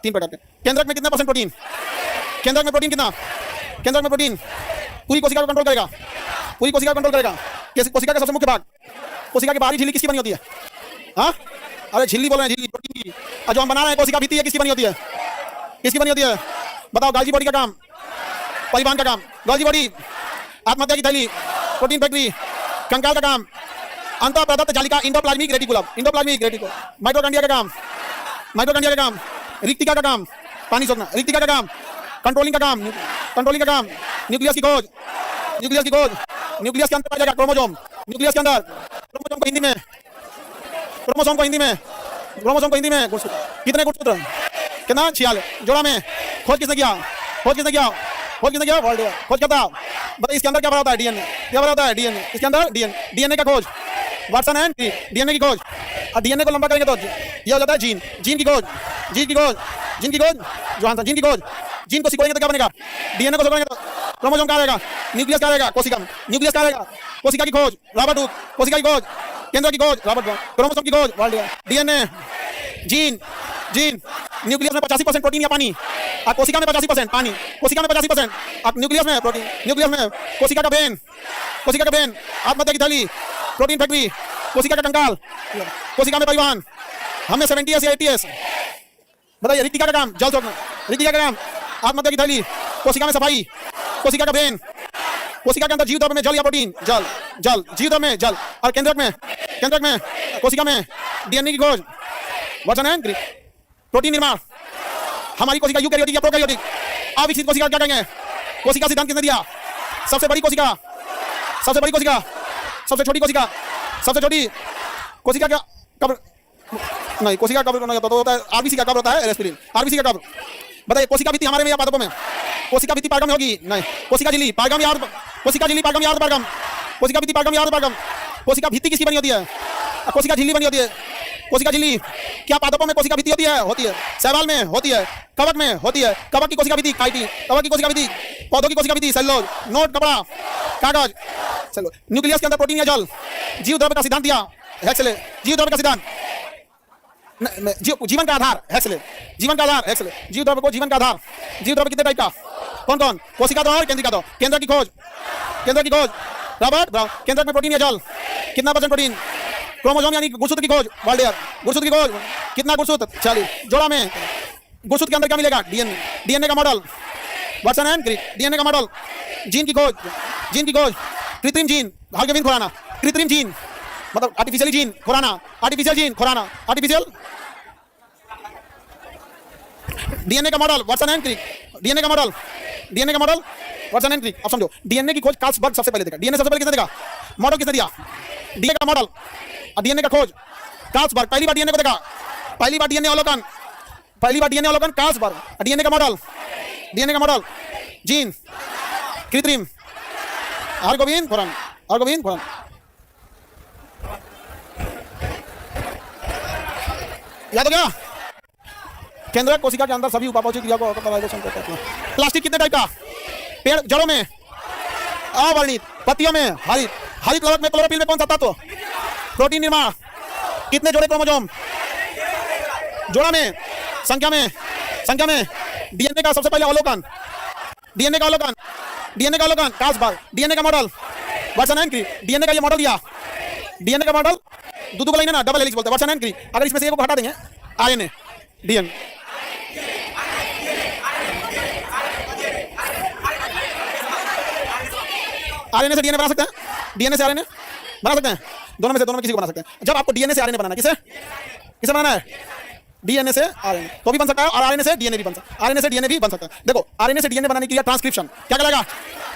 Speaker 1: 3 प्रकार के। केंद्रक में कितना % प्रोटीन? केंद्रक में प्रोटीन कितना? केंद्रक में प्रोटीन पूरी कोशिका को कंट्रोल करेगा, पूरी कोशिका को कंट्रोल करेगा। कोशिका का सबसे मुख्य भाग, कोशिका की बाहरी झिल्ली किसकी बनी होती है? हाँ, अरे झिल्ली बोल रहे हैं, झिल्ली प्रोटीन की। और जो हम बना रहे हैं कोशिका भित्ति है, किसकी बनी होती है? किसकी बनी होती है? बताओ। गाल्जी बॉडी का काम, परिवहन का काम, गाल्जी बॉडी। आत्महत्या की थैली, प्रोटीन फैक्ट्री। कंकाल का काम, अंतः प्रदत्त जालिका, endoplasmic reticulum, endoplasmic reticulum. Mitochondria का काम, माइटोकॉन्ड्रिया का काम। रिक्तिका का काम, पानी सोखना। रिक्तिका का काम, कंट्रोलिंग का काम, कंट्रोलिंग का काम। न्यूक्लियस की खोज, न्यूक्लियस की खोज। न्यूक्लियस के अंदर पाया जाएगा क्रोमोसोम, न्यूक्लियस के अंदर। क्रोमोसोम को हिंदी में, क्रोमोसोम को हिंदी में, क्रोमोसोम को हिंदी में गुणसूत्र। कितने गुणसूत्र? कितना? 46। जोड़ा में खोज किसने किया? खोज किसने किया? खोज किसने किया? वर्ल्ड खोज करता। बताइए, इसके अंदर क्या भरा होता है? डीएनए। क्या भरा होता है? डीएनए। इसके अंदर डीएनए, डीएनए का खोज, वाटसन एंड क्रिक, डीएनए की खोज। और डीएनए को लंबा करेंगे तो ये हो जाता है जीन, जीन की खोज, जीन की खोज, जीन की खोज, जोहानसन, जीन की खोज। जीन को सिकोड़ेंगे तो क्या बनेगा? डीएनए को सिकोड़ेंगे तो क्रोमोसोम कहाँ रहेगा? न्यूक्लियस कहाँ रहेगा? कोशिका में। न्यूक्लियस कहाँ रहेगा? कोशिका की खोज, रॉबर्ट हुक। कोशिका की खोज, केंद्र की खोज, रॉबर्ट ब्राउन। क्रोमोसोम की खोज, world DNA, gene, gene. Nucleus में 85% प्रोटीन या पानी, और कोशिका में 85% पानी, कोशिका में 85%। अब न्यूक्लियस में प्रोटीन, न्यूक्लियस में कोशिका का ब्रेन, कोशिका का ब्रेन। आत्महत्या की थैली, प्रोटीन फैक्ट्री। कोशिका का कंकाल, कोशिका में परिवहन। हमें 70 S या 80 S। बताइए, रिक्तिका का काम, जल सोखना। रिक्तिका का काम, आत्महत्या की थैली। कोशिका में सफाई, कोशिका का ब्रेन। कोशिका के अंदर जीव द्रव्य में जल या प्रोटीन, जल, जल, जीव द्रव्य में जल। और केंद्रक में, केंद्रक में कोशिका में डीएनए की खोज, वचन है प्रोटीन निर्माण। हमारी कोशिका यूकैरियोटिक या प्रोकैरियोटिक। अविकसित कोशिका क्या कहेंगे? कोशिका सिद्धांत किसने दिया? सबसे बड़ी कोशिका, सबसे बड़ी कोशिका, सबसे छोटी कोशिका, सबसे छोटी कोशिका क्या कब्र? नहीं, कोशिका कब्र नहीं होता है। आरबीसी का कब्र होता है, एस्पिरिन। आरबीसी का कब्र। बताइए, कोशिका भित्ति हमारे में या पादपों में? कोशिका भित्ति पारगम में होगी? नहीं। कोशिका झिल्ली पारगम या कोशिका झिल्ली पारगम या पारगम? कोशिका भित्ति पारगम या पारगम? कोशिका भित्ति किसकी बनी होती है? कोशिका झिल्ली बनी होती है। कोशिका झिल्ली क्या पादपों में कोशिका भित्ति होती है? होती है। शैवाल में होती है, कवक में होती है। कवक की कोशिका भित्ति काइटिन, कवक की कोशिका भित्ति, पौधों की कोशिका भित्ति सेलुलोज, नोट, कपड़ा, कागज, सेलुलोज। न्यूक्लियस के अंदर प्रोटीन या जल। जीव द्रव्य का सिद्धांत दिया, हेक्सले। जीव द्रव्य का सिद्धांत, जीवन का आधार, हेक्सले। जीवन का आधार, हेक्सले। जीव द्रव्य को जीवन का आधार। जीव द्रव्य कितने टाइप का? कौन कौन? कोशिका दो और केंद्रिका दो। केंद्र की खोज, केंद्र की खोज, रॉबर्ट ब्राउन। केंद्र में प्रोटीन या जल, कितना % प्रोटीन? क्रोमोसोम यानी गुणसूत्र की खोज, वाल्डेयर। गुणसूत्र की खोज, कितना गुणसूत्र? 40। जोड़ा में गुणसूत्र के अंदर क्या मिलेगा? डीएनए। डीएनए का model, Watson and Crick, DNA का मॉडल। जीन की खोज, जीन की खोज। कृत्रिम जीन, हल्के बिन खुराना। कृत्रिम जीन मतलब artificial gene Khorana, artificial gene Khorana, artificial. DNA का model, Watson and Crick, DNA का मॉडल, डीएनए का मॉडल, वाटसन एंड क्रिक। अब समझो, डीएनए की खोज कार्लसबर्ग सबसे पहले देखा। डीएनए सबसे पहले किसने देखा? मॉडल किसने दिया? डीएनए का मॉडल, डीएनए का खोज कार्लसबर्ग। पहली बार डीएनए को देखा, पहली बार डीएनए अवलोकन, पहली बार डीएनए अवलोकन कार्लसबर्ग। डीएनए का मॉडल, डीएनए का मॉडल, जीन, कृत्रिम, आर्गोबिन खुराना, अर्गोबिन याद हो गया। केंद्रक कोशिका के अंदर सभी उपापचय क्रिया को करते हैं। प्लास्टिक कितने टाइप का? पेड़ जड़ों में अवर्णित, पत्तियों में हरित, हरित कवक में क्लोरोफिल में कौन सा तत्व? प्रोटीन निर्माण। कितने जोड़े क्रोमोसोम? जोड़ा में, संख्या में डीएनए का सबसे पहले अवलोकन, डीएनए का अवलोकन कास्बार्ग, डीएनए का model Watson and Crick, DNA का ये मॉडल दिया, डीएनए का मॉडल दूध को लेंगे ना, डबल हेलिक्स बोलते हैं, वाटसन एंड क्रिक। अगर इसमें से एक को हटा देंगे, आरएनए, डीएनए, आरएनए से डीएनए बना सकते हैं, डीएनए से आरएनए बना सकते हैं, दोनों में किसी को बना सकते हैं। जब आपको डीएनए से आरएनए बनाना है, किसे बनाना है? डीएनए से आरएनए तो भी बन सकता है, और आरएनए से डीएनए भी बन सकता है, आरएनए से डीएनए भी बन सकता है। देखो आरएनए से डीएनए बनाने के लिए ट्रांसक्रिप्शन क्या कहलाएगा?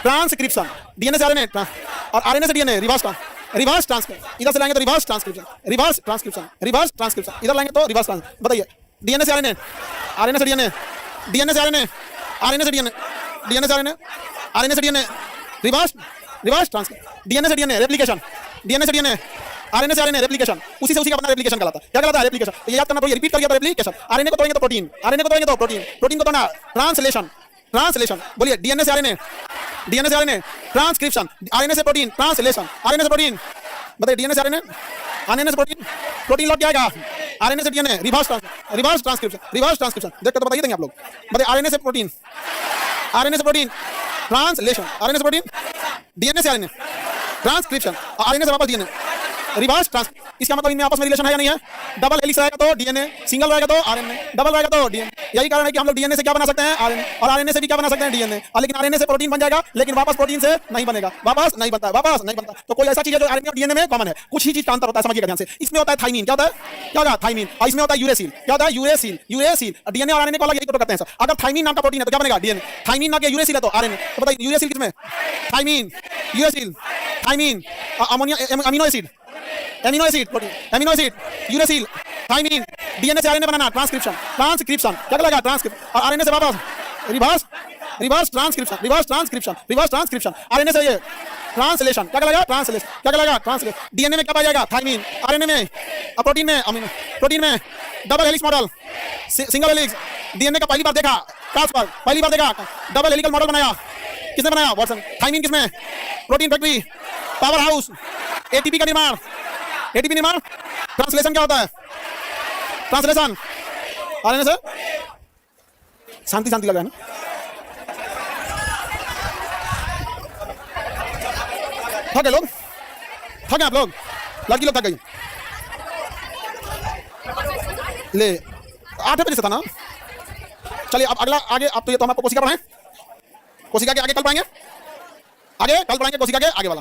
Speaker 1: ट्रांसक्रिप्शन। डीएनए से आरएनए और आरएनए से डीएनए रिवर्स ट्रांसक्रिप्शन। इधर से लाएंगे तो रिवर्स ट्रांसक्रिप्शन, इधर लाएंगे तो रिवर्स ट्रांसक्रिप्शन। बताइए, डीएनए से आरएनए, आरएनए से डीएनए, डीएनए से आरएनए, आरएनए से डीएनए, डीएनए से आरएनए, आरएनए से डीएनए, रिवर्स ट्रांसक्रिप्शन, डीएनए से डीएनए रेप्लिकेशन, डीएनए से डीएनए, आरएनए से आरएनए रेप्लिकेशन, उसी का अपना रेप्लिकेशन कहलाता है। क्या कहलाता है? रेप्लिकेशन। तो ये याद करना पड़ेगा, रिपीट कर दिया तो रेप्लिकेशन। आरएनए को तोड़ेंगे तो प्रोटीन, आरएनए को तोड़ेंगे तो प्रोटीन, प्रोटीन को तोड़ना ट्रांसलेशन। बोलिए, डीएनए से आरएनए, डीएनए से आरएनए ट्रांसक्रिप्शन, आरएनए से प्रोटीन ट्रांसलेशन, आरएनए से प्रोटीन। बताइए, डीएनए से आरएनए, आरएनए से प्रोटीन, प्रोटीन लौट जाएगा, आरएनए से डीएनए रिवर्स ट्रांसक्रिप्शन। देख कर तो बताइए देंगे आप लोग। बताइए, आरएनए से प्रोटीन, आरएनए से प्रोटीन ट्रांसलेशन, आरएनए से प्रोटीन, डीएनए से आरएनए ट्रांसक्रिप्शन, आरएनए से वापस डीएनए रिवर्स ट्रांस। इसका मतलब इनमें आपस में रिलेशन है या नहीं है? डबल हेलिक्स रहेगा तो डीएनए, सिंगल रहेगा तो आरएनए, डबल रहेगा तो डीएनए। यही कारण है कि हम लोग डीएनए से क्या बना सकते हैं? आरएनए, और आरएनए से भी क्या बना सकते हैं? डीएनए। और लेकिन आरएनए से प्रोटीन बन जाएगा, लेकिन वापस प्रोटीन से नहीं बनेगा, वापस नहीं बनता। तो कोई ऐसा चीज है जो आरएनए और डीएनए में कॉमन है, कुछ ही चीज का अंतर होता है, समझिएगा ध्यान से। इसमें होता है थाइमिन, क्या होता है? थाइमिन। और इसमें होता है यूरेसिल, क्या होता है? यूरेसिल। डीएनए और आरएनए को अलग करते हैं सर। अगर थाइमिन नाम का प्रोटीन है तो क्या बनेगा? डीएनए। थाइमिन नाम का यूरेसिल है तो आरएनए। तो बताइए, यूरेसिल किसमें? Thymine, uracil, thymine, ammonia, amino acid, protein, amino acid, uracil, thymine, DNA से आरएनए बनाना, ट्रांसक्रिप्शन, क्या कहलाएगा? ट्रांसक्रिप्शन। और आरएनए से वापस रिवर्स ट्रांसक्रिप्शन, आरएनए से ये ट्रांसलेशन, क्या कहलाएगा? ट्रांसलेशन। डीएनए में क्या पाया जाएगा? थाइमिन, आरएनए में, प्रोटीन में अमीनो, प्रोटीन में double helix model, single helix. DNA का पहली बार देखा कास्बार्ग, डबल हेलिकल मॉडल बनाया, किसने बनाया? वाटसन। थाइमिन किसमें? Protein factory, power house, ATP का निर्माण, ट्रांसलेशन क्या होता है? ट्रांसलेशन, आरएनए से शांति लगा है ना? थक गए आप लोग, लड़की लोग थक गई। ले 8 बजे से था ना? चलिए अब अगला आगे, अब तो ये तो हम आपको कोशिका पढ़ाएं, कोशिका के आगे कल पढ़ाएंगे, कोशिका के आगे वाला।